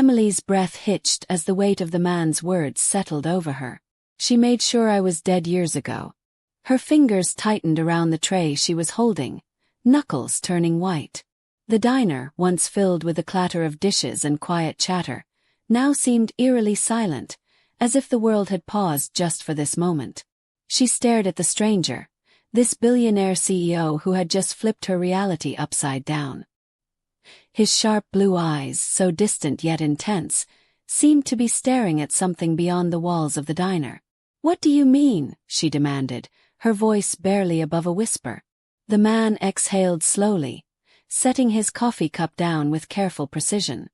Emily's breath hitched as the weight of the man's words settled over her. She made sure I was dead years ago. Her fingers tightened around the tray she was holding, knuckles turning white. The diner, once filled with the clatter of dishes and quiet chatter, now seemed eerily silent, as if the world had paused just for this moment. She stared at the stranger, this billionaire CEO who had just flipped her reality upside down. His sharp blue eyes, so distant yet intense, seemed to be staring at something beyond the walls of the diner. "What do you mean?" she demanded, her voice barely above a whisper. The man exhaled slowly, setting his coffee cup down with careful precision.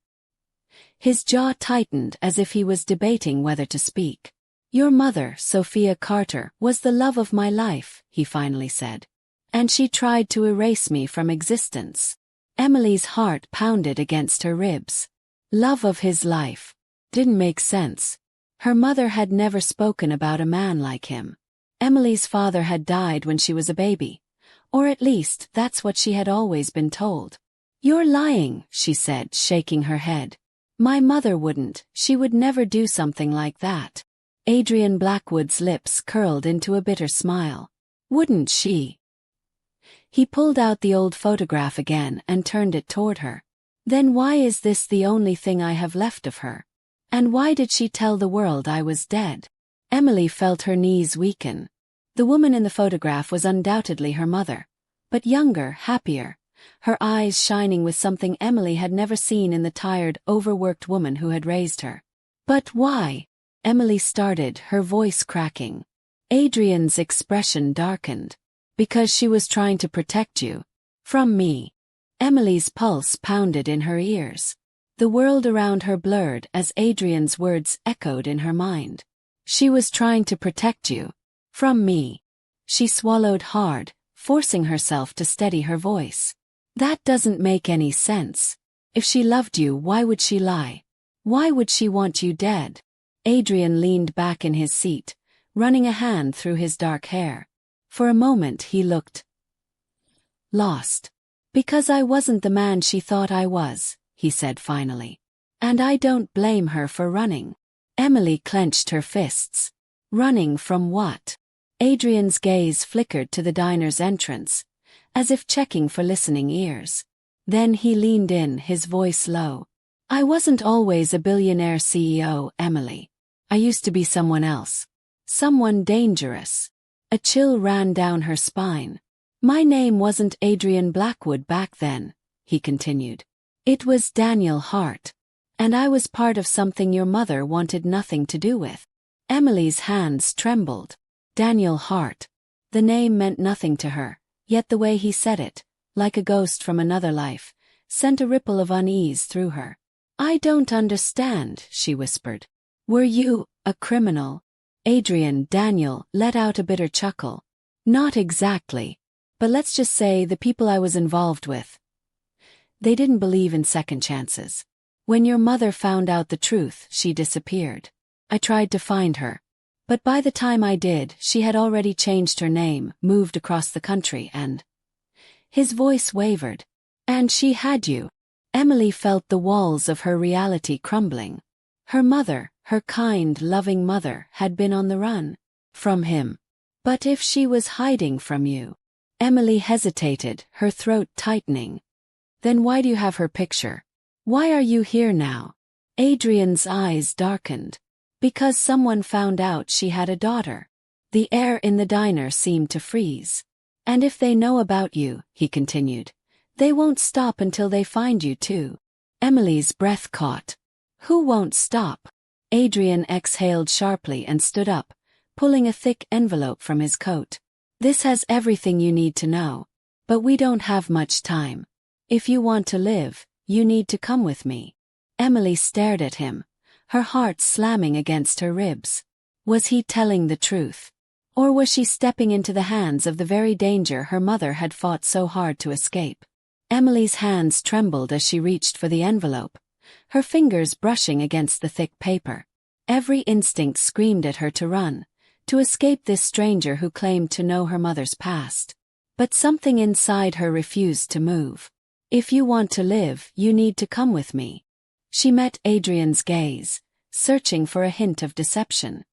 His jaw tightened as if he was debating whether to speak. "Your mother, Sophia Carter, was the love of my life," he finally said. "And she tried to erase me from existence." Emily's heart pounded against her ribs. Love of his life. Didn't make sense. Her mother had never spoken about a man like him. Emily's father had died when she was a baby. Or at least, that's what she had always been told. "You're lying," she said, shaking her head. "My mother wouldn't, she would never do something like that." Adrian Blackwood's lips curled into a bitter smile. "Wouldn't she?" He pulled out the old photograph again and turned it toward her. "Then why is this the only thing I have left of her? And why did she tell the world I was dead?" Emily felt her knees weaken. The woman in the photograph was undoubtedly her mother, but younger, happier, her eyes shining with something Emily had never seen in the tired, overworked woman who had raised her. "But why?" Emily started, her voice cracking. Adrian's expression darkened. "Because she was trying to protect you. From me." Emily's pulse pounded in her ears. The world around her blurred as Adrian's words echoed in her mind. "She was trying to protect you. From me." She swallowed hard, forcing herself to steady her voice. "That doesn't make any sense. If she loved you, why would she lie? Why would she want you dead?" Adrian leaned back in his seat, running a hand through his dark hair. For a moment he looked lost. "Because I wasn't the man she thought I was," he said finally. "And I don't blame her for running." Emily clenched her fists. Running from what? Adrian's gaze flickered to the diner's entrance, as if checking for listening ears. Then he leaned in, his voice low. "I wasn't always a billionaire CEO, Emily. I used to be someone else. Someone dangerous." A chill ran down her spine. "My name wasn't Adrian Blackwood back then," he continued. "It was Daniel Hart. And I was part of something your mother wanted nothing to do with." Emily's hands trembled. Daniel Hart. The name meant nothing to her, yet the way he said it, like a ghost from another life, sent a ripple of unease through her. "I don't understand," she whispered. "Were you a criminal?" Daniel let out a bitter chuckle. "Not exactly. But let's just say the people I was involved with, they didn't believe in second chances. When your mother found out the truth, she disappeared. I tried to find her. But by the time I did, she had already changed her name, moved across the country, and..." His voice wavered. "And she had you." Emily felt the walls of her reality crumbling. Her mother, her kind, loving mother, had been on the run. From him. But if she was hiding from you? Emily hesitated, her throat tightening. "Then why do you have her picture? Why are you here now?" Adrian's eyes darkened. "Because someone found out she had a daughter." The air in the diner seemed to freeze. "And if they know about you," he continued, "they won't stop until they find you too." Emily's breath caught. "Who won't stop?" Adrian exhaled sharply and stood up, pulling a thick envelope from his coat. "This has everything you need to know. But we don't have much time. If you want to live, you need to come with me." Emily stared at him, her heart slamming against her ribs. Was he telling the truth? Or was she stepping into the hands of the very danger her mother had fought so hard to escape? Emily's hands trembled as she reached for the envelope, her fingers brushing against the thick paper. Every instinct screamed at her to run, to escape this stranger who claimed to know her mother's past. But something inside her refused to move. "If you want to live, you need to come with me." She met Adrian's gaze, searching for a hint of deception.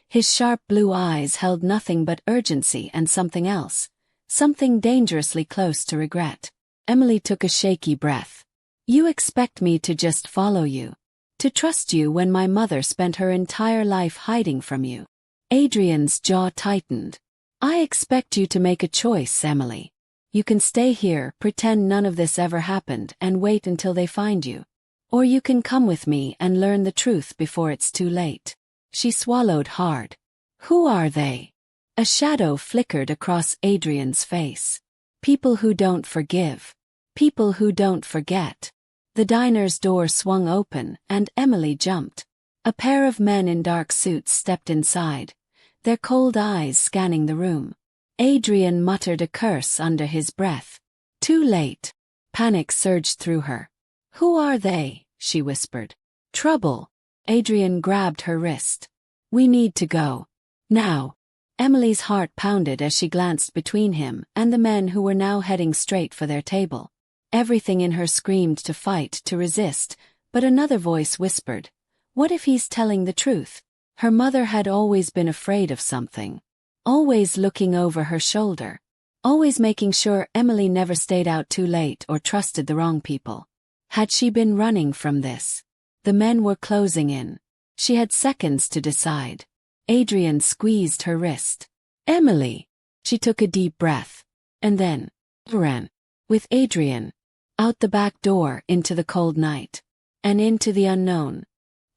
His sharp blue eyes held nothing but urgency and something else, something dangerously close to regret. Emily took a shaky breath. You expect me to just follow you? To trust you when my mother spent her entire life hiding from you? Adrian's jaw tightened. I expect you to make a choice, Emily. You can stay here, pretend none of this ever happened, and wait until they find you. Or you can come with me and learn the truth before it's too late. She swallowed hard. Who are they? A shadow flickered across Adrian's face. People who don't forgive. People who don't forget. The diner's door swung open, and Emily jumped. A pair of men in dark suits stepped inside, their cold eyes scanning the room. Adrian muttered a curse under his breath. Too late. Panic surged through her. Who are they? She whispered. Trouble. Adrian grabbed her wrist. We need to go. Now. Emily's heart pounded as she glanced between him and the men who were now heading straight for their table. Everything in her screamed to fight, to resist, but another voice whispered, what if he's telling the truth? Her mother had always been afraid of something. Always looking over her shoulder. Always making sure Emily never stayed out too late or trusted the wrong people. Had she been running from this? The men were closing in. She had seconds to decide. Adrian squeezed her wrist. Emily! She took a deep breath. And then ran. With Adrian. Out the back door into the cold night. And into the unknown.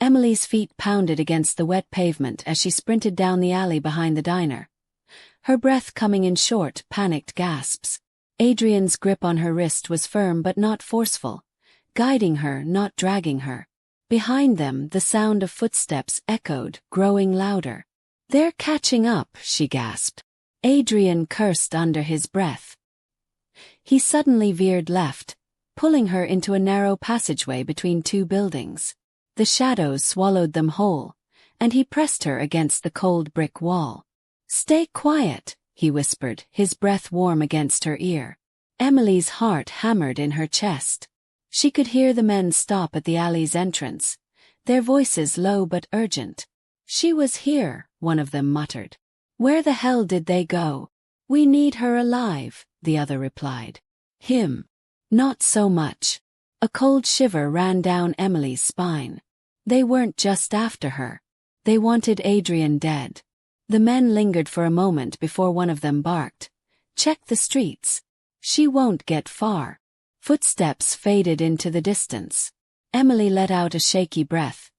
Emily's feet pounded against the wet pavement as she sprinted down the alley behind the diner. Her breath coming in short, panicked gasps. Adrian's grip on her wrist was firm but not forceful. Guiding her, not dragging her. Behind them, the sound of footsteps echoed, growing louder. They're catching up, she gasped. Adrian cursed under his breath. He suddenly veered left, pulling her into a narrow passageway between two buildings. The shadows swallowed them whole, and he pressed her against the cold brick wall. Stay quiet, he whispered, his breath warm against her ear. Emily's heart hammered in her chest. She could hear the men stop at the alley's entrance, their voices low but urgent. She was here, one of them muttered. Where the hell did they go? We need her alive, the other replied. Him. Not so much. A cold shiver ran down Emily's spine. They weren't just after her. They wanted Adrian dead. The men lingered for a moment before one of them barked. Check the streets. She won't get far. Footsteps faded into the distance. Emily let out a shaky breath,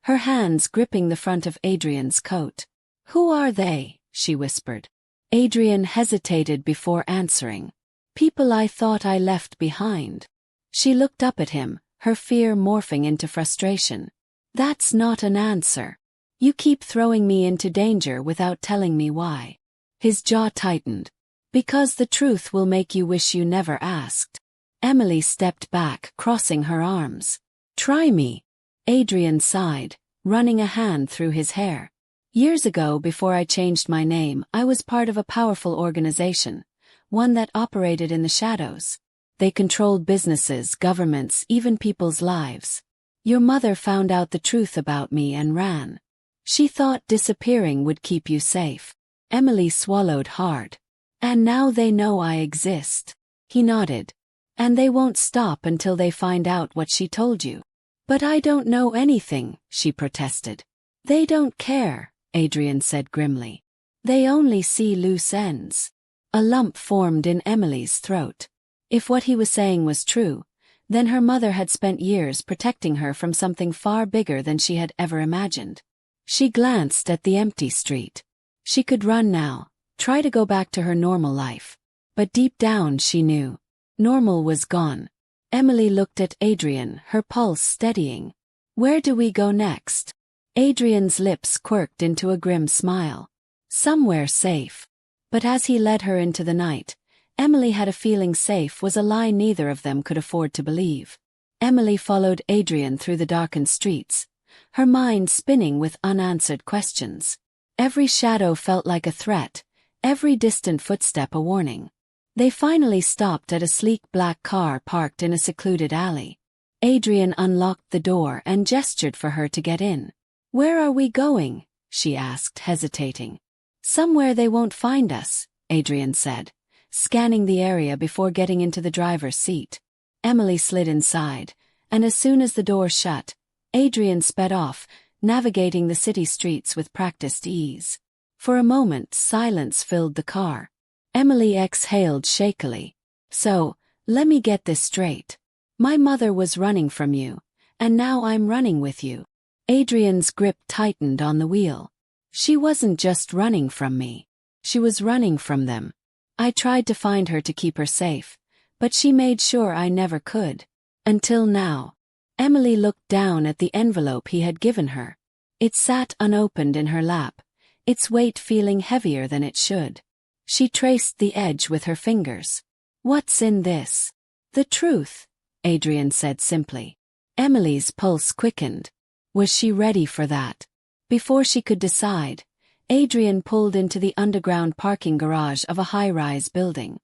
her hands gripping the front of Adrian's coat. Who are they? She whispered. Adrian hesitated before answering. People I thought I left behind. She looked up at him, her fear morphing into frustration. That's not an answer. You keep throwing me into danger without telling me why. His jaw tightened. Because the truth will make you wish you never asked. Emily stepped back, crossing her arms. Try me. Adrian sighed, running a hand through his hair. Years ago, before I changed my name, I was part of a powerful organization, one that operated in the shadows. They controlled businesses, governments, even people's lives. Your mother found out the truth about me and ran. She thought disappearing would keep you safe. Emily swallowed hard. And now they know I exist. He nodded. And they won't stop until they find out what she told you. But I don't know anything, she protested. They don't care, Adrian said grimly. They only see loose ends. A lump formed in Emily's throat. If what he was saying was true, then her mother had spent years protecting her from something far bigger than she had ever imagined. She glanced at the empty street. She could run now, try to go back to her normal life. But deep down she knew. Normal was gone. Emily looked at Adrian, her pulse steadying. Where do we go next? Adrian's lips quirked into a grim smile. Somewhere safe. But as he led her into the night, Emily had a feeling safe was a lie neither of them could afford to believe. Emily followed Adrian through the darkened streets, her mind spinning with unanswered questions. Every shadow felt like a threat, every distant footstep a warning. They finally stopped at a sleek black car parked in a secluded alley. Adrian unlocked the door and gestured for her to get in. "Where are we going?" she asked, hesitating. "Somewhere they won't find us," Adrian said, scanning the area before getting into the driver's seat. Emily slid inside, and as soon as the door shut, Adrian sped off, navigating the city streets with practiced ease. For a moment, silence filled the car. Emily exhaled shakily. "So, let me get this straight. My mother was running from you, and now I'm running with you." Adrian's grip tightened on the wheel. "She wasn't just running from me. She was running from them. I tried to find her to keep her safe, but she made sure I never could. Until now." Emily looked down at the envelope he had given her. It sat unopened in her lap, its weight feeling heavier than it should. She traced the edge with her fingers. "What's in this?" "The truth," Adrian said simply. Emily's pulse quickened. Was she ready for that? Before she could decide, Adrian pulled into the underground parking garage of a high-rise building.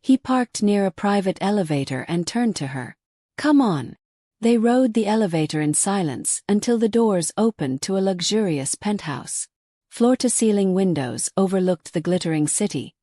He parked near a private elevator and turned to her. "Come on." They rode the elevator in silence until the doors opened to a luxurious penthouse. Floor-to-ceiling windows overlooked the glittering city,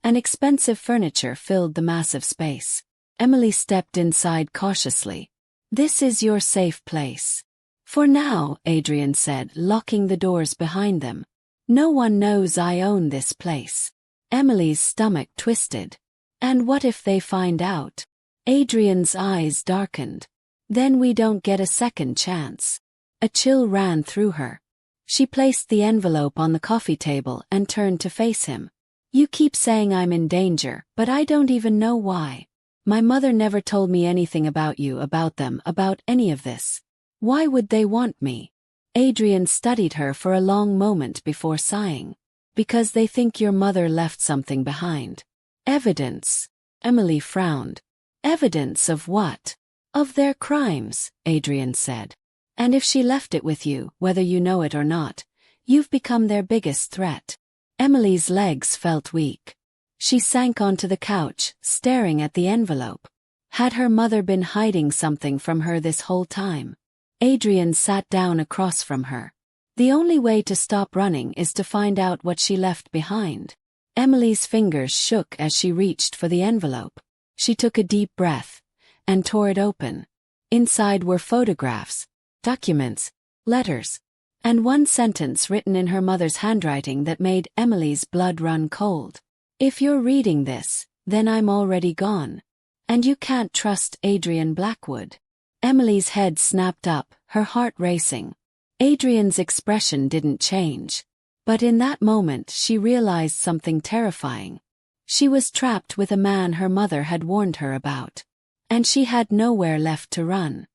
and expensive furniture filled the massive space. Emily stepped inside cautiously. "This is your safe place." "For now," Adrian said, locking the doors behind them. "No one knows I own this place." Emily's stomach twisted. "And what if they find out?" Adrian's eyes darkened. "Then we don't get a second chance." A chill ran through her. She placed the envelope on the coffee table and turned to face him. "You keep saying I'm in danger, but I don't even know why. My mother never told me anything about you, about them, about any of this. Why would they want me?" Adrian studied her for a long moment before sighing. "Because they think your mother left something behind." "Evidence." Emily frowned. "Evidence of what?" "Of their crimes," Adrian said. "And if she left it with you, whether you know it or not, you've become their biggest threat." Emily's legs felt weak. She sank onto the couch, staring at the envelope. Had her mother been hiding something from her this whole time? Adrian sat down across from her. "The only way to stop running is to find out what she left behind." Emily's fingers shook as she reached for the envelope. She took a deep breath and tore it open. Inside were photographs, documents, letters, and one sentence written in her mother's handwriting that made Emily's blood run cold. "If you're reading this, then I'm already gone. And you can't trust Adrian Blackwood." Emily's head snapped up, her heart racing. Adrian's expression didn't change. But in that moment she realized something terrifying. She was trapped with a man her mother had warned her about. And she had nowhere left to run.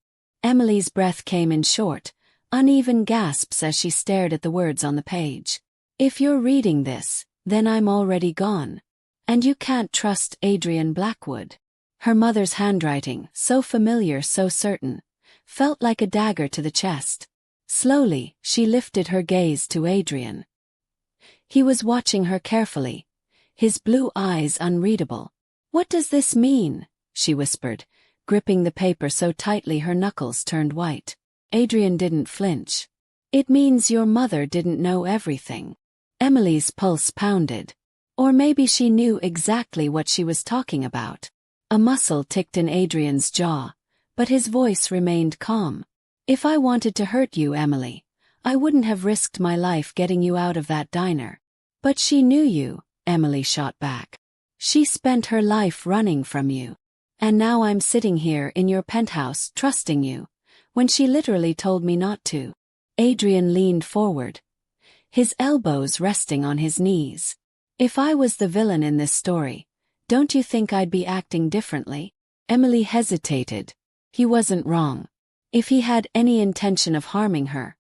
Emily's breath came in short, uneven gasps as she stared at the words on the page. "If you're reading this, then I'm already gone. And you can't trust Adrian Blackwood." Her mother's handwriting, so familiar, so certain, felt like a dagger to the chest. Slowly, she lifted her gaze to Adrian. He was watching her carefully, his blue eyes unreadable. "What does this mean?" she whispered, gripping the paper so tightly her knuckles turned white. Adrian didn't flinch. "It means your mother didn't know everything." Emily's pulse pounded. Or maybe she knew exactly what she was talking about. A muscle ticked in Adrian's jaw, but his voice remained calm. "If I wanted to hurt you, Emily, I wouldn't have risked my life getting you out of that diner." "But she knew you," Emily shot back. "She spent her life running from you. And now I'm sitting here in your penthouse trusting you, when she literally told me not to." Adrian leaned forward, his elbows resting on his knees. "If I was the villain in this story, don't you think I'd be acting differently?" Emily hesitated. He wasn't wrong. If he had any intention of harming her,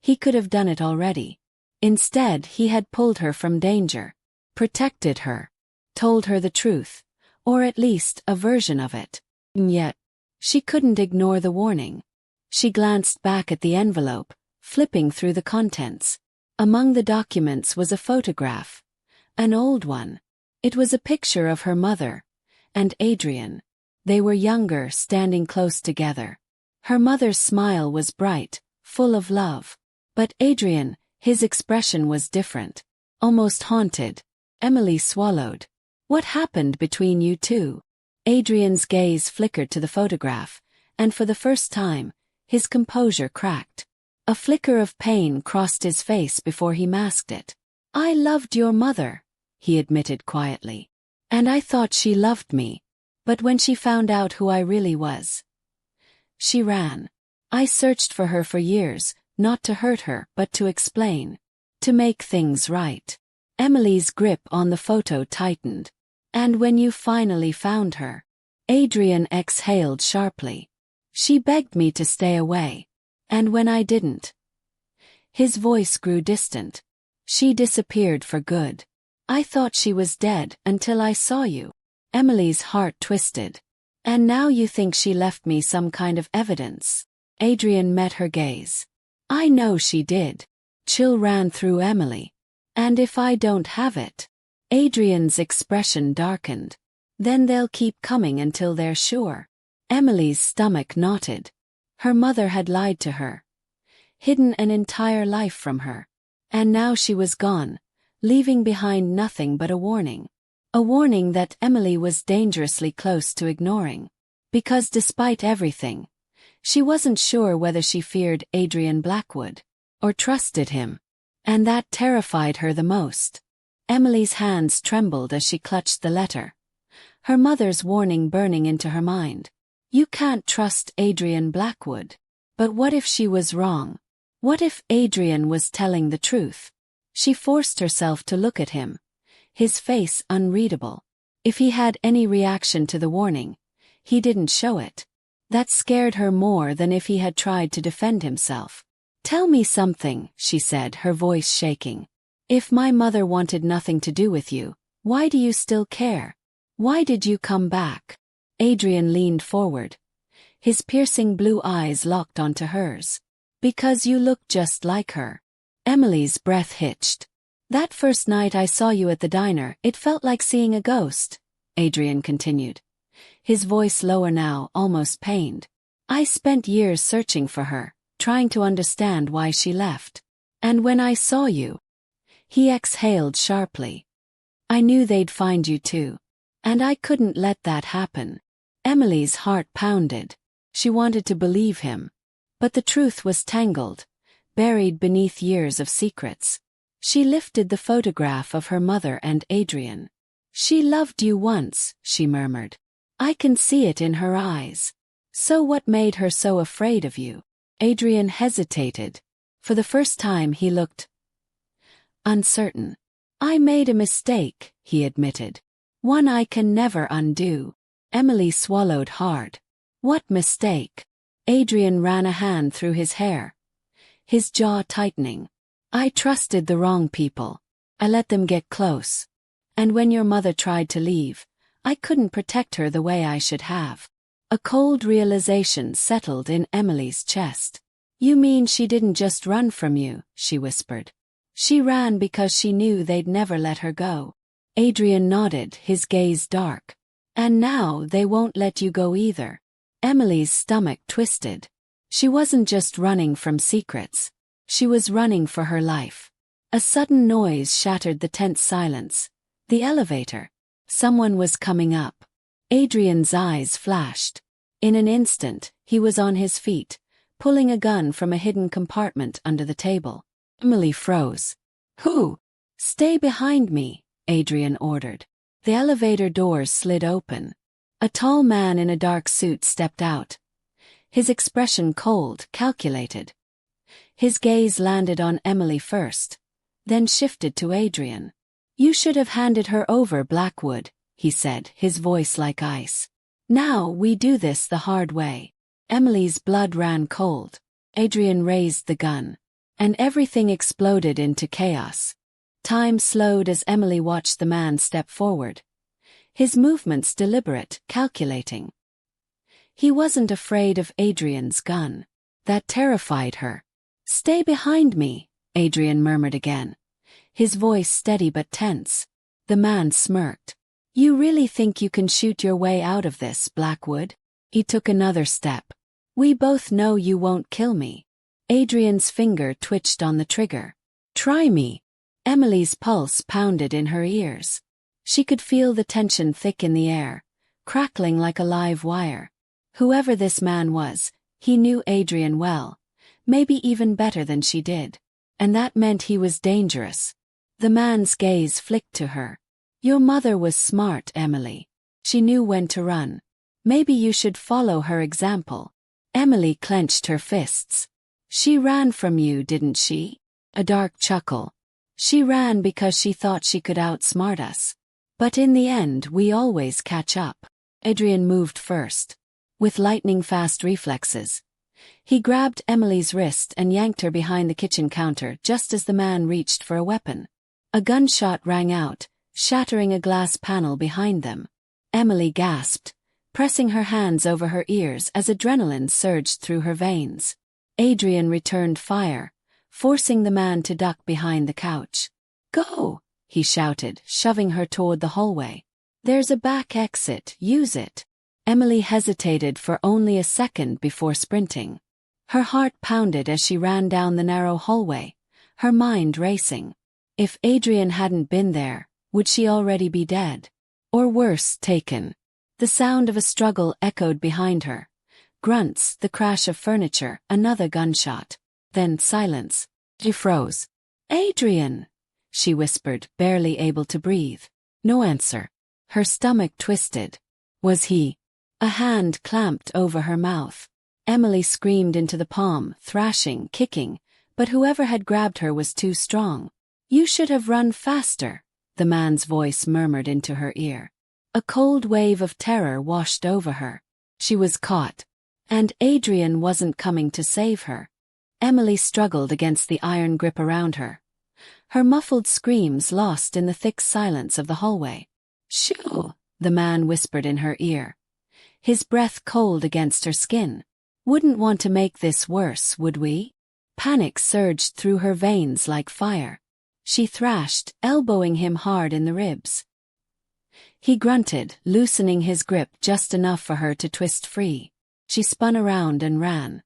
he could have done it already. Instead, he had pulled her from danger, protected her, told her the truth, or at least a version of it. And yet, she couldn't ignore the warning. She glanced back at the envelope, flipping through the contents. Among the documents was a photograph, an old one. It was a picture of her mother and Adrian. They were younger, standing close together. Her mother's smile was bright, full of love. But Adrian, his expression was different. Almost haunted. Emily swallowed. What happened between you two? Adrian's gaze flickered to the photograph, and for the first time, his composure cracked. A flicker of pain crossed his face before he masked it. I loved your mother, he admitted quietly. And I thought she loved me. But when she found out who I really was, she ran. I searched for her for years, not to hurt her, but to explain. To make things right. Emily's grip on the photo tightened. And when you finally found her? Adrian exhaled sharply. She begged me to stay away. And when I didn't? His voice grew distant. She disappeared for good. I thought she was dead until I saw you. Emily's heart twisted. And now you think she left me some kind of evidence? Adrian met her gaze. I know she did. Chill ran through Emily. And if I don't have it? Adrian's expression darkened. Then they'll keep coming until they're sure. Emily's stomach knotted. Her mother had lied to her. Hidden an entire life from her. And now she was gone, leaving behind nothing but a warning. A warning that Emily was dangerously close to ignoring. Because despite everything, she wasn't sure whether she feared Adrian Blackwood, or trusted him. And that terrified her the most. Emily's hands trembled as she clutched the letter. Her mother's warning burning into her mind. You can't trust Adrian Blackwood. But what if she was wrong? What if Adrian was telling the truth? She forced herself to look at him. His face unreadable. If he had any reaction to the warning, he didn't show it. That scared her more than if he had tried to defend himself. Tell me something, she said, her voice shaking. If my mother wanted nothing to do with you, why do you still care? Why did you come back? Adrian leaned forward. His piercing blue eyes locked onto hers. Because you look just like her. Emily's breath hitched. That first night I saw you at the diner, it felt like seeing a ghost, Adrian continued. His voice lower now, almost pained. I spent years searching for her, trying to understand why she left. And when I saw you, he exhaled sharply. I knew they'd find you too. And I couldn't let that happen. Emily's heart pounded. She wanted to believe him. But the truth was tangled, buried beneath years of secrets. She lifted the photograph of her mother and Adrian. She loved you once, she murmured. I can see it in her eyes. So what made her so afraid of you? Adrian hesitated. For the first time he looked uncertain. I made a mistake, he admitted. One I can never undo. Emily swallowed hard. What mistake? Adrian ran a hand through his hair. His jaw tightening. I trusted the wrong people. I let them get close. And when your mother tried to leave, I couldn't protect her the way I should have. A cold realization settled in Emily's chest. You mean she didn't just run from you, she whispered. She ran because she knew they'd never let her go. Adrian nodded, his gaze dark. And now they won't let you go either. Emily's stomach twisted. She wasn't just running from secrets. She was running for her life. A sudden noise shattered the tense silence. The elevator. Someone was coming up. Adrian's eyes flashed. In an instant, he was on his feet, pulling a gun from a hidden compartment under the table. Emily froze. Who? Stay behind me, Adrian ordered. The elevator doors slid open. A tall man in a dark suit stepped out. His expression cold, calculated. His gaze landed on Emily first, then shifted to Adrian. You should have handed her over, Blackwood, he said, his voice like ice. Now we do this the hard way. Emily's blood ran cold. Adrian raised the gun. And everything exploded into chaos. Time slowed as Emily watched the man step forward. His movements deliberate, calculating. He wasn't afraid of Adrian's gun. That terrified her. Stay behind me, Adrian murmured again. His voice steady but tense. The man smirked. You really think you can shoot your way out of this, Blackwood? He took another step. We both know you won't kill me. Adrian's finger twitched on the trigger. Try me. Emily's pulse pounded in her ears. She could feel the tension thick in the air, crackling like a live wire. Whoever this man was, he knew Adrian well, maybe even better than she did. And that meant he was dangerous. The man's gaze flicked to her. Your mother was smart, Emily. She knew when to run. Maybe you should follow her example. Emily clenched her fists. She ran from you, didn't she? A dark chuckle. She ran because she thought she could outsmart us. But in the end we always catch up. Adrian moved first. With lightning-fast reflexes. He grabbed Emily's wrist and yanked her behind the kitchen counter just as the man reached for a weapon. A gunshot rang out, shattering a glass panel behind them. Emily gasped, pressing her hands over her ears as adrenaline surged through her veins. Adrian returned fire, forcing the man to duck behind the couch. Go, he shouted, shoving her toward the hallway. There's a back exit, use it. Emily hesitated for only a second before sprinting. Her heart pounded as she ran down the narrow hallway, her mind racing. If Adrian hadn't been there, would she already be dead? Or worse, taken? The sound of a struggle echoed behind her. Grunts, the crash of furniture, another gunshot. Then silence. She froze. Adrian! She whispered, barely able to breathe. No answer. Her stomach twisted. Was he? A hand clamped over her mouth. Emily screamed into the palm, thrashing, kicking, but whoever had grabbed her was too strong. You should have run faster, the man's voice murmured into her ear. A cold wave of terror washed over her. She was caught. And Adrian wasn't coming to save her. Emily struggled against the iron grip around her. Her muffled screams lost in the thick silence of the hallway. Shoo, the man whispered in her ear. His breath cold against her skin. Wouldn't want to make this worse, would we? Panic surged through her veins like fire. She thrashed, elbowing him hard in the ribs. He grunted, loosening his grip just enough for her to twist free. She spun around and ran.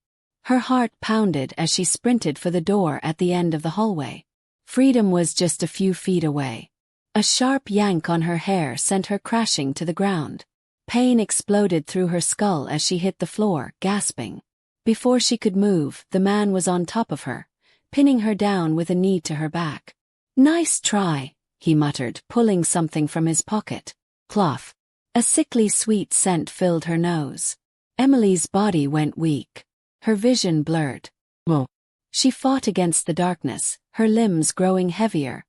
Her heart pounded as she sprinted for the door at the end of the hallway. Freedom was just a few feet away. A sharp yank on her hair sent her crashing to the ground. Pain exploded through her skull as she hit the floor, gasping. Before she could move, the man was on top of her, pinning her down with a knee to her back. Nice try, he muttered, pulling something from his pocket. Cloth. A sickly sweet scent filled her nose. Emily's body went weak. Her vision blurred. Whoa. She fought against the darkness, her limbs growing heavier,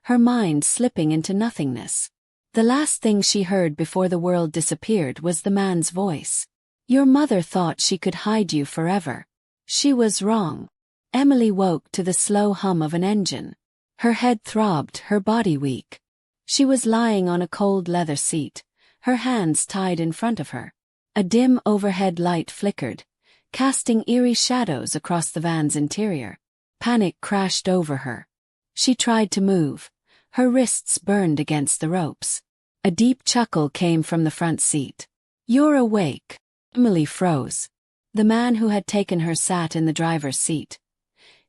her mind slipping into nothingness. The last thing she heard before the world disappeared was the man's voice. Your mother thought she could hide you forever. She was wrong. Emily woke to the slow hum of an engine. Her head throbbed, her body weak. She was lying on a cold leather seat, her hands tied in front of her. A dim overhead light flickered, casting eerie shadows across the van's interior. Panic crashed over her. She tried to move. Her wrists burned against the ropes. A deep chuckle came from the front seat. You're awake. Emily froze. The man who had taken her sat in the driver's seat,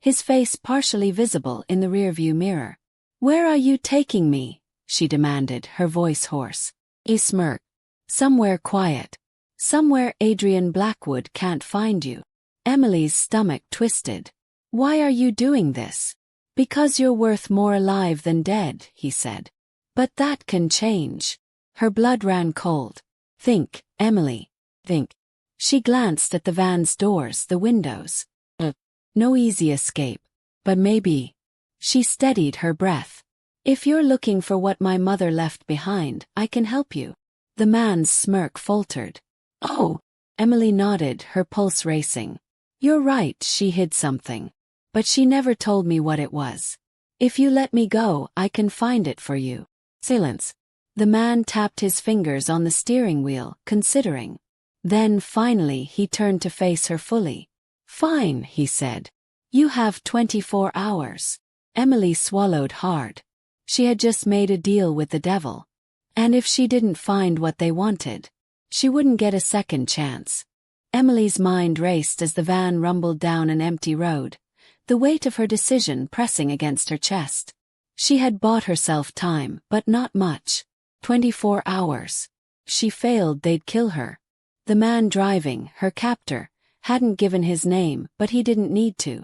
his face partially visible in the rearview mirror. Where are you taking me? She demanded, her voice hoarse. He smirked. Somewhere quiet. Somewhere Adrian Blackwood can't find you. Emily's stomach twisted. Why are you doing this? Because you're worth more alive than dead, he said. But that can change. Her blood ran cold. Think, Emily. Think. She glanced at the van's doors, the windows. No easy escape. But maybe. She steadied her breath. If you're looking for what my mother left behind, I can help you. The man's smirk faltered. Oh. Emily nodded, her pulse racing. You're right, she hid something. But she never told me what it was. If you let me go, I can find it for you. Silence. The man tapped his fingers on the steering wheel, considering. Then finally he turned to face her fully. Fine, he said. You have 24 hours. Emily swallowed hard. She had just made a deal with the devil. And if she didn't find what they wanted, she wouldn't get a second chance. Emily's mind raced as the van rumbled down an empty road, the weight of her decision pressing against her chest. She had bought herself time, but not much. 24 hours. She failed, they'd kill her. The man driving, her captor, hadn't given his name, but he didn't need to.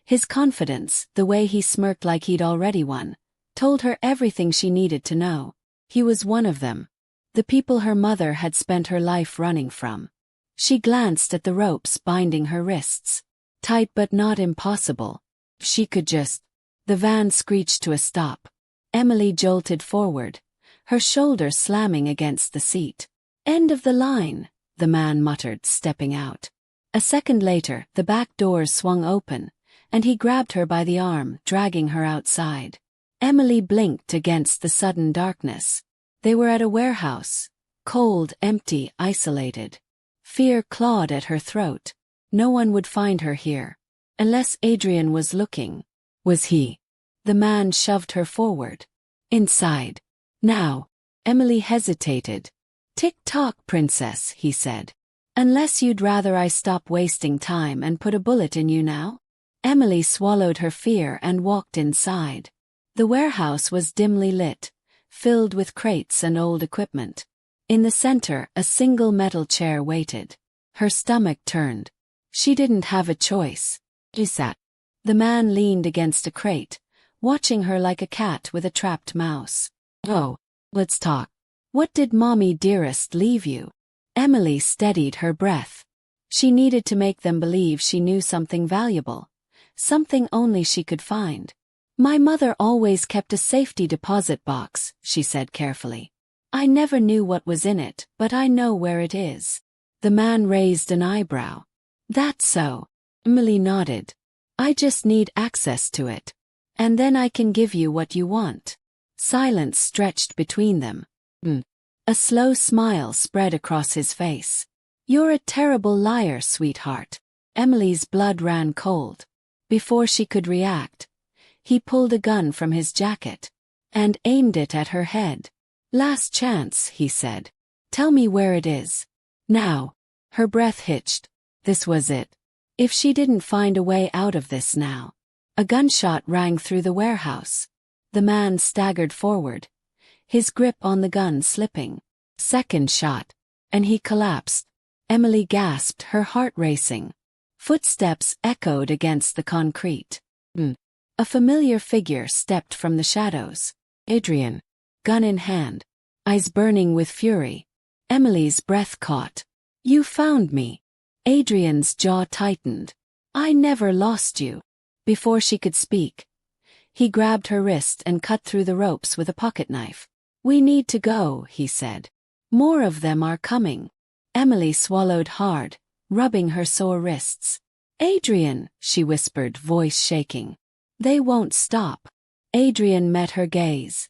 His confidence, the way he smirked like he'd already won, told her everything she needed to know. He was one of them. The people her mother had spent her life running from. She glanced at the ropes binding her wrists. Tight but not impossible. She could just... The van screeched to a stop. Emily jolted forward, her shoulder slamming against the seat. End of the line, the man muttered, stepping out. A second later, the back doors swung open, and he grabbed her by the arm, dragging her outside. Emily blinked against the sudden darkness. They were at a warehouse. Cold, empty, isolated. Fear clawed at her throat. No one would find her here. Unless Adrian was looking. Was he? The man shoved her forward. Inside. Now. Emily hesitated. Tick-tock, princess, he said. Unless you'd rather I stop wasting time and put a bullet in you now? Emily swallowed her fear and walked inside. The warehouse was dimly lit, filled with crates and old equipment. In the center, a single metal chair waited. Her stomach turned. She didn't have a choice. She sat. The man leaned against a crate, watching her like a cat with a trapped mouse. Oh, let's talk. What did Mommy dearest leave you? Emily steadied her breath. She needed to make them believe she knew something valuable. Something only she could find. My mother always kept a safety deposit box, she said carefully. I never knew what was in it, but I know where it is. The man raised an eyebrow. That's so. Emily nodded. I just need access to it. And then I can give you what you want. Silence stretched between them. A slow smile spread across his face. You're a terrible liar, sweetheart. Emily's blood ran cold. Before she could react, he pulled a gun from his jacket and aimed it at her head. Last chance, he said. Tell me where it is. Now. Her breath hitched. This was it. If she didn't find a way out of this now. A gunshot rang through the warehouse. The man staggered forward, his grip on the gun slipping. Second shot. And he collapsed. Emily gasped, her heart racing. Footsteps echoed against the concrete. A familiar figure stepped from the shadows. Adrian. Gun in hand. Eyes burning with fury. Emily's breath caught. You found me. Adrian's jaw tightened. I never lost you. Before she could speak, he grabbed her wrist and cut through the ropes with a pocketknife. We need to go, he said. More of them are coming. Emily swallowed hard, rubbing her sore wrists. Adrian, she whispered, voice shaking. They won't stop. Adrian met her gaze,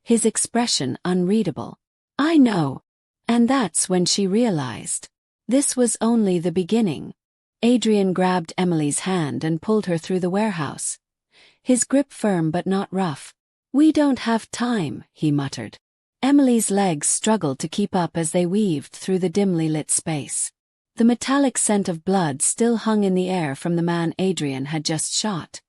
his expression unreadable. I know. And that's when she realized. This was only the beginning. Adrian grabbed Emily's hand and pulled her through the warehouse. His grip firm but not rough. We don't have time, he muttered. Emily's legs struggled to keep up as they weaved through the dimly lit space. The metallic scent of blood still hung in the air from the man Adrian had just shot.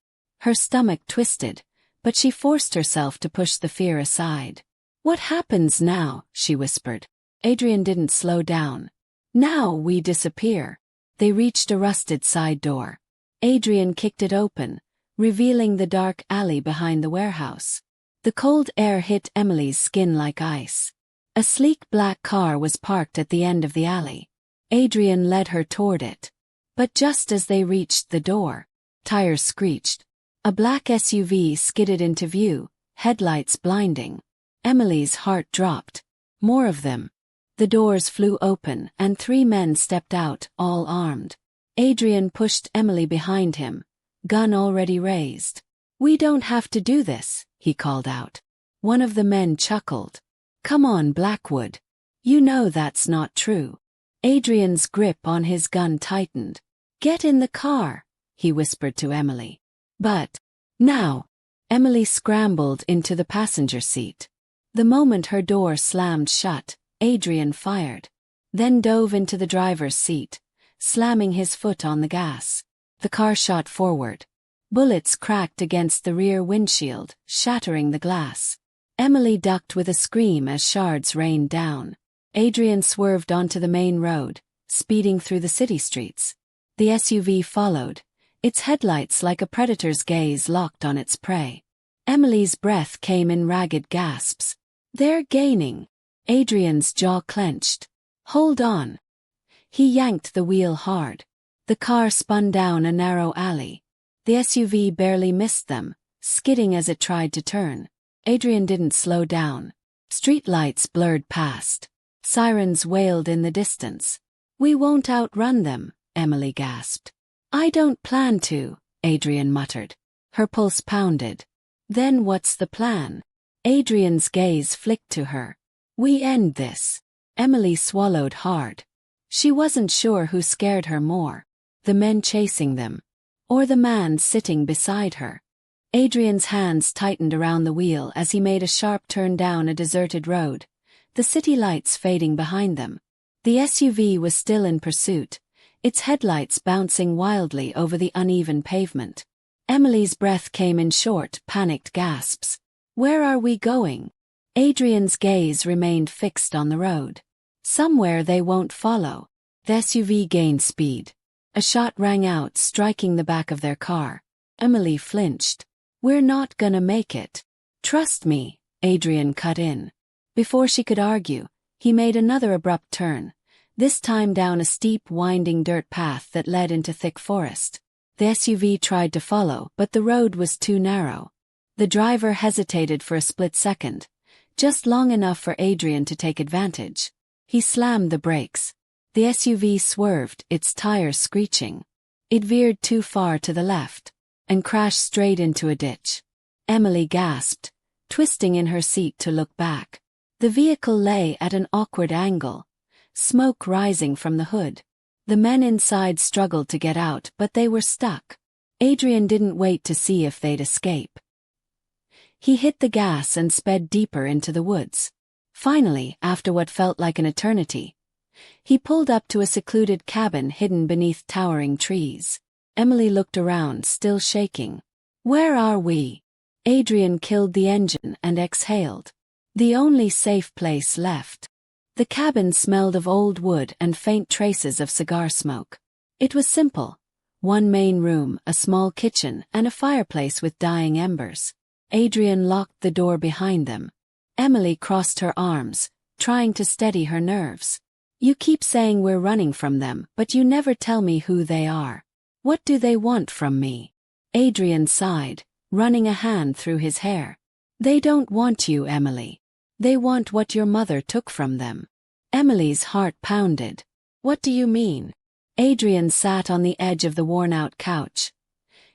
Her stomach twisted, but she forced herself to push the fear aside. What happens now? She whispered. Adrian didn't slow down. Now we disappear. They reached a rusted side door. Adrian kicked it open, revealing the dark alley behind the warehouse. The cold air hit Emily's skin like ice. A sleek black car was parked at the end of the alley. Adrian led her toward it. But just as they reached the door, tires screeched. A black SUV skidded into view, headlights blinding. Emily's heart dropped. More of them. The doors flew open and 3 men stepped out, all armed. Adrian pushed Emily behind him, gun already raised. We don't have to do this, he called out. One of the men chuckled. Come on, Blackwood. You know that's not true. Adrian's grip on his gun tightened. Get in the car, he whispered to Emily. But, now. Emily scrambled into the passenger seat. The moment her door slammed shut, Adrian fired. Then dove into the driver's seat, slamming his foot on the gas. The car shot forward. Bullets cracked against the rear windshield, shattering the glass. Emily ducked with a scream as shards rained down. Adrian swerved onto the main road, speeding through the city streets. The SUV followed, its headlights like a predator's gaze locked on its prey. Emily's breath came in ragged gasps. "They're gaining." Adrian's jaw clenched. "Hold on." He yanked the wheel hard. The car spun down a narrow alley. The SUV barely missed them, skidding as it tried to turn. Adrian didn't slow down. Streetlights blurred past. Sirens wailed in the distance. "We won't outrun them," Emily gasped. "I don't plan to," Adrian muttered. Her pulse pounded. "Then what's the plan?" Adrian's gaze flicked to her. "We end this." Emily swallowed hard. She wasn't sure who scared her more, the men chasing them, or the man sitting beside her. Adrian's hands tightened around the wheel as he made a sharp turn down a deserted road, the city lights fading behind them. The SUV was still in pursuit, its headlights bouncing wildly over the uneven pavement. Emily's breath came in short, panicked gasps. "Where are we going?" Adrian's gaze remained fixed on the road. "Somewhere they won't follow." The SUV gained speed. A shot rang out, striking the back of their car. Emily flinched. "We're not gonna make it." "Trust me," Adrian cut in. Before she could argue, he made another abrupt turn, this time down a steep, winding dirt path that led into thick forest. The SUV tried to follow, but the road was too narrow. The driver hesitated for a split second, just long enough for Adrian to take advantage. He slammed the brakes. The SUV swerved, its tires screeching. It veered too far to the left and crashed straight into a ditch. Emily gasped, twisting in her seat to look back. The vehicle lay at an awkward angle, smoke rising from the hood. The men inside struggled to get out, but they were stuck. Adrian didn't wait to see if they'd escape. He hit the gas and sped deeper into the woods. Finally, after what felt like an eternity, he pulled up to a secluded cabin hidden beneath towering trees. Emily looked around, still shaking. "Where are we?" Adrian killed the engine and exhaled. The only safe place left. The cabin smelled of old wood and faint traces of cigar smoke. It was simple. One main room, a small kitchen, and a fireplace with dying embers. Adrian locked the door behind them. Emily crossed her arms, trying to steady her nerves. "You keep saying we're running from them, but you never tell me who they are. What do they want from me?" Adrian sighed, running a hand through his hair. "They don't want you, Emily. They want what your mother took from them." Emily's heart pounded. "What do you mean?" Adrian sat on the edge of the worn-out couch,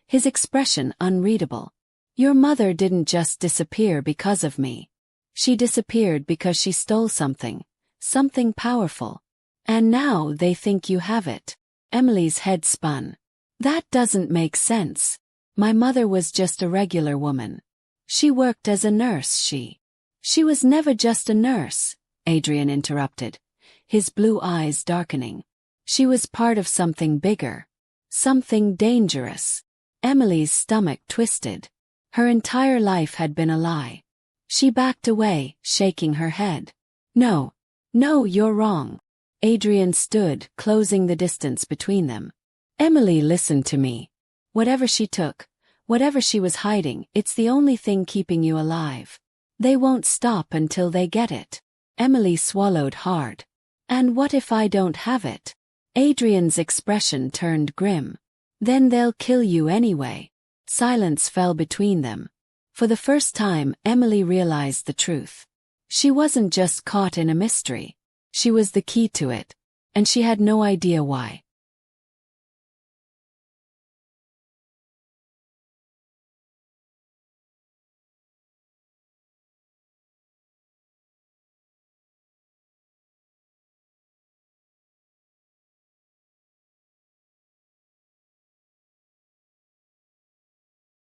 his expression unreadable. "Your mother didn't just disappear because of me. She disappeared because she stole something powerful. And now they think you have it." Emily's head spun. "That doesn't make sense. My mother was just a regular woman. She worked as a nurse. She was never just a nurse," Adrian interrupted, his blue eyes darkening. "She was part of something bigger. Something dangerous." Emily's stomach twisted. Her entire life had been a lie. She backed away, shaking her head. No, you're wrong." Adrian stood, closing the distance between them. "Emily, listen to me. Whatever she took, whatever she was hiding, it's the only thing keeping you alive. They won't stop until they get it." Emily swallowed hard. "And what if I don't have it?" Adrian's expression turned grim. "Then they'll kill you anyway." Silence fell between them. For the first time, Emily realized the truth. She wasn't just caught in a mystery. She was the key to it, and she had no idea why.